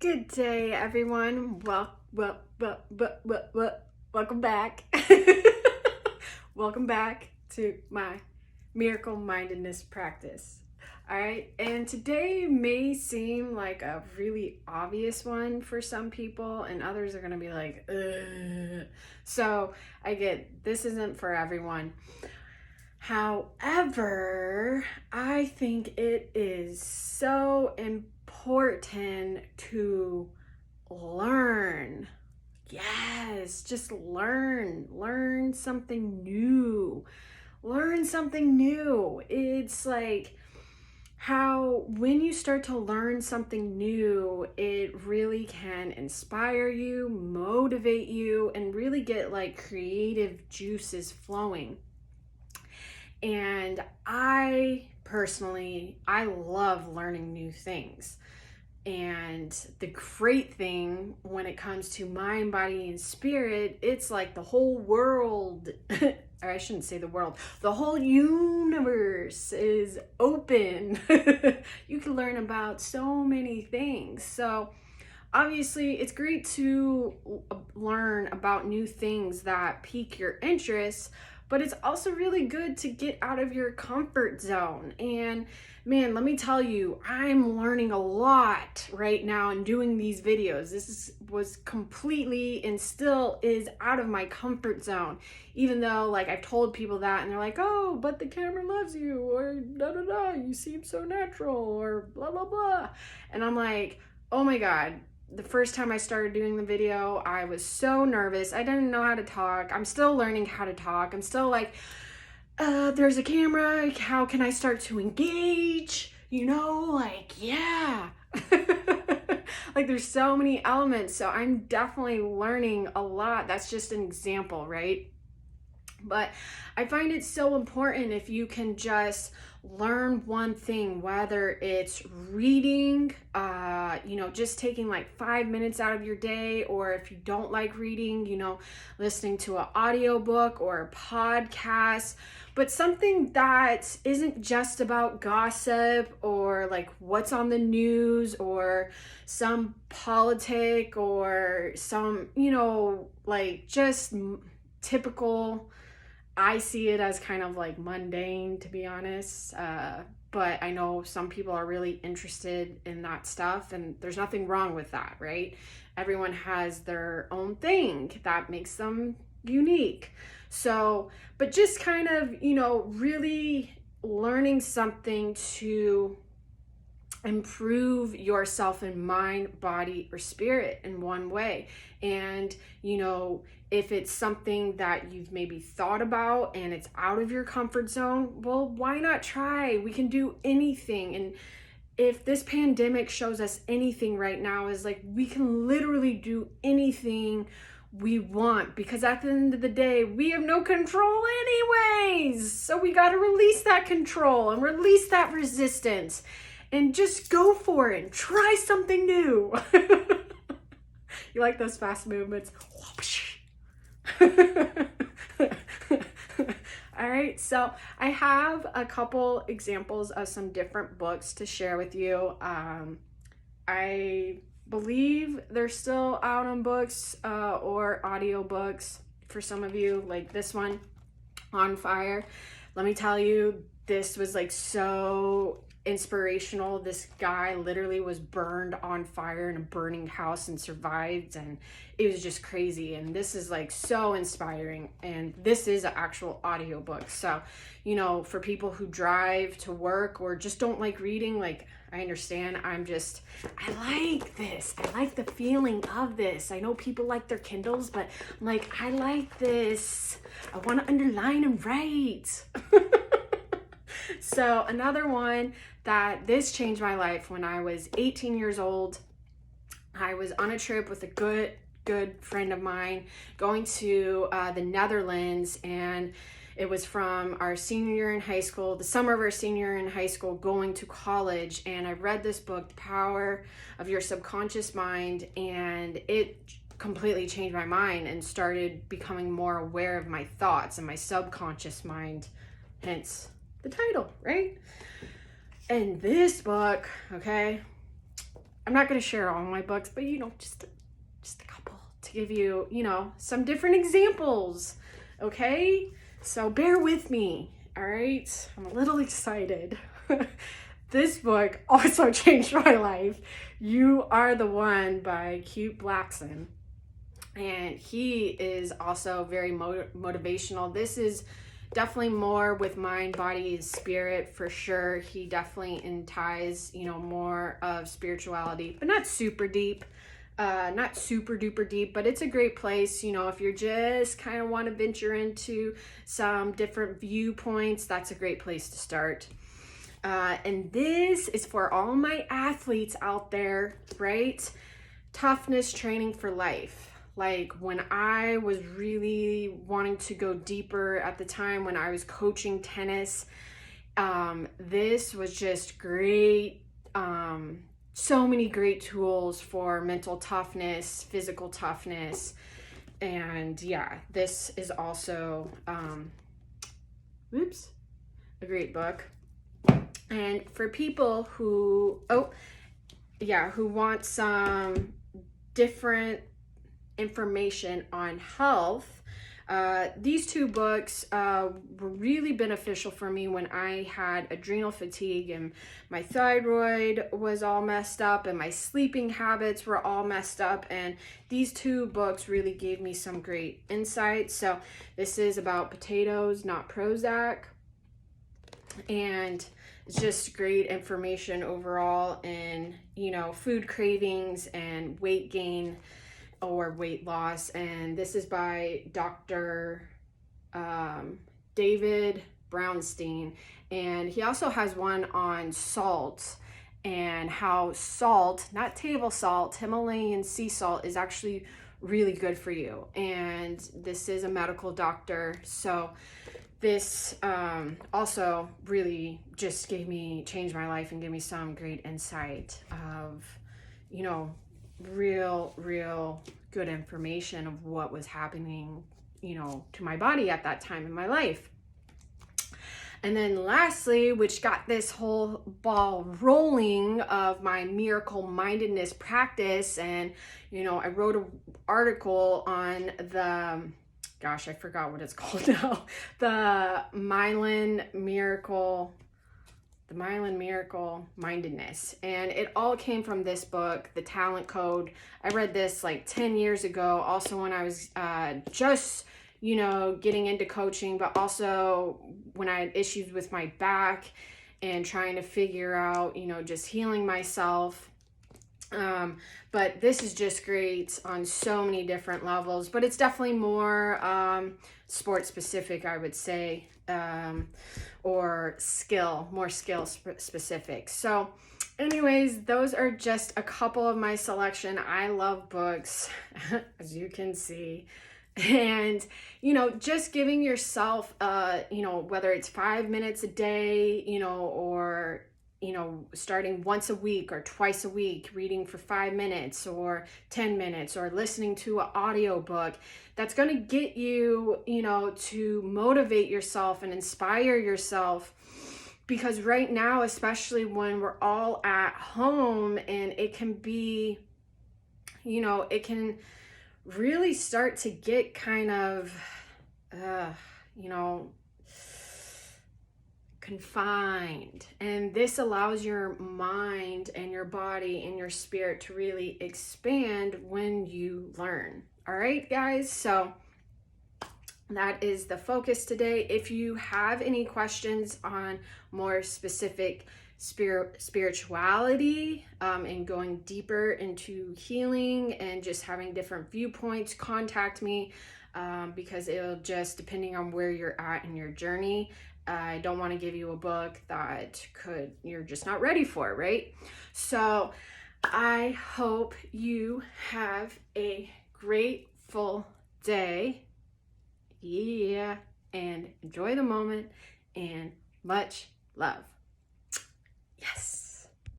Good day, everyone. Welcome back. Welcome back to my Miracle Mindedness practice. All right, and today may seem like a really obvious one for some people, and others are going to be like, ugh. So I get this isn't for everyone. However, I think it is so important to learn. Yes, just learn something new. Learn something new. It's like how when you start to learn something new, it really can inspire you, motivate you, and really get like creative juices flowing. And I love learning new things. And the great thing when it comes to mind, body, and spirit, it's like the whole world, or I shouldn't say the world, the whole universe is open. You can learn about so many things. So obviously, it's great to learn about new things that pique your interest, but it's also really good to get out of your comfort zone. And man, let me tell you, I'm learning a lot right now in doing these videos. Was completely and still is out of my comfort zone, even though like I've told people that and they're like, oh, but the camera loves you, or da da da, you seem so natural, or blah blah blah. And I'm like, oh my God. The first time I started doing the video, I was so nervous. I didn't know how to talk. I'm still learning how to talk. I'm still like, there's a camera. How can I start to engage? Yeah. Like there's so many elements. So I'm definitely learning a lot. That's just an example, right? But I find it so important if you can just learn one thing, whether it's reading, just taking like 5 minutes out of your day, or if you don't like reading, listening to an audiobook or a podcast, but something that isn't just about gossip or like what's on the news or some politic or some, like just typical. I see it as kind of like mundane, to be honest. But I know some people are really interested in that stuff, and there's nothing wrong with that, right? Everyone has their own thing that makes them unique. So, but just kind of, really learning something to improve yourself in mind, body, or spirit in one way. And, if it's something that you've maybe thought about and it's out of your comfort zone, well, why not try? We can do anything. And if this pandemic shows us anything right now, is like we can literally do anything we want, because at the end of the day, we have no control anyways. So we got to release that control and release that resistance and just go for it and try something new. You like those fast movements? All right, so I have a couple examples of some different books to share with you. I believe they're still out on books or audiobooks for some of you, like this one, On Fire. Let me tell you, this was like so inspirational. This guy literally was burned on fire in a burning house and survived, and it was just crazy. And this is like so inspiring, and this is an actual audiobook. So, for people who drive to work or just don't like reading, like I understand. I like this. I like the feeling of this. I know people like their Kindles, but I'm like, I like this. I want to underline and write. So another one that this changed my life when I was 18 years old. I was on a trip with a good friend of mine going to the Netherlands, and it was from our senior year in high school, the summer of our senior year in high school, going to college. And I read this book, The Power of Your Subconscious Mind, and it completely changed my mind and started becoming more aware of my thoughts and my subconscious mind, hence the title, right? And this book, okay, I'm not going to share all my books, but just a couple to give you, some different examples. Okay? So bear with me. All right? I'm a little excited. This book also changed my life. You Are the One by Cute Blackson. And he is also very motivational. This is definitely more with mind, body, and spirit for sure. He definitely ties, more of spirituality, but not super deep. Not super duper deep, but it's a great place, if you're just kind of want to venture into some different viewpoints, that's a great place to start. And this is for all my athletes out there, right? Toughness training for life. Like when I was really wanting to go deeper at the time when I was coaching tennis, this was just great. So many great tools for mental toughness, physical toughness. And yeah, this is also, a great book. And for people who want some different information on health, these two books were really beneficial for me when I had adrenal fatigue and my thyroid was all messed up and my sleeping habits were all messed up, and these two books really gave me some great insights. So this is about potatoes, not Prozac, and it's just great information overall in, food cravings and weight gain or weight loss. And this is by Dr. David Brownstein. And he also has one on salt and how salt, not table salt, Himalayan sea salt, is actually really good for you. And this is a medical doctor. So this also really just changed my life and gave me some great insight of, real good information of what was happening, to my body at that time in my life. And then lastly, which got this whole ball rolling of my Miracle Mindedness practice. And, I wrote an article on I forgot what it's called now. The Myelin Miracle Mindedness. And it all came from this book, The Talent Code. I read this like 10 years ago, also when I was just, getting into coaching, but also when I had issues with my back and trying to figure out, just healing myself. But this is just great on so many different levels, but it's definitely more sport specific, I would say, or more skill specific. So anyways, those are just a couple of my selection. I love books, as you can see. And, just giving yourself, whether it's 5 minutes a day, or starting once a week or twice a week, reading for 5 minutes or 10 minutes or listening to an audiobook, that's going to get you, to motivate yourself and inspire yourself. Because right now, especially when we're all at home, and it can be, it can really start to get kind of, confined. And this allows your mind and your body and your spirit to really expand when you learn. All right, guys. So that is the focus today. If you have any questions on more specific spirituality and going deeper into healing and just having different viewpoints, contact me because it'll just, depending on where you're at in your journey, I don't want to give you a book that you're just not ready for, right? So I hope you have a grateful day. Yeah. And enjoy the moment, and much love. Yes.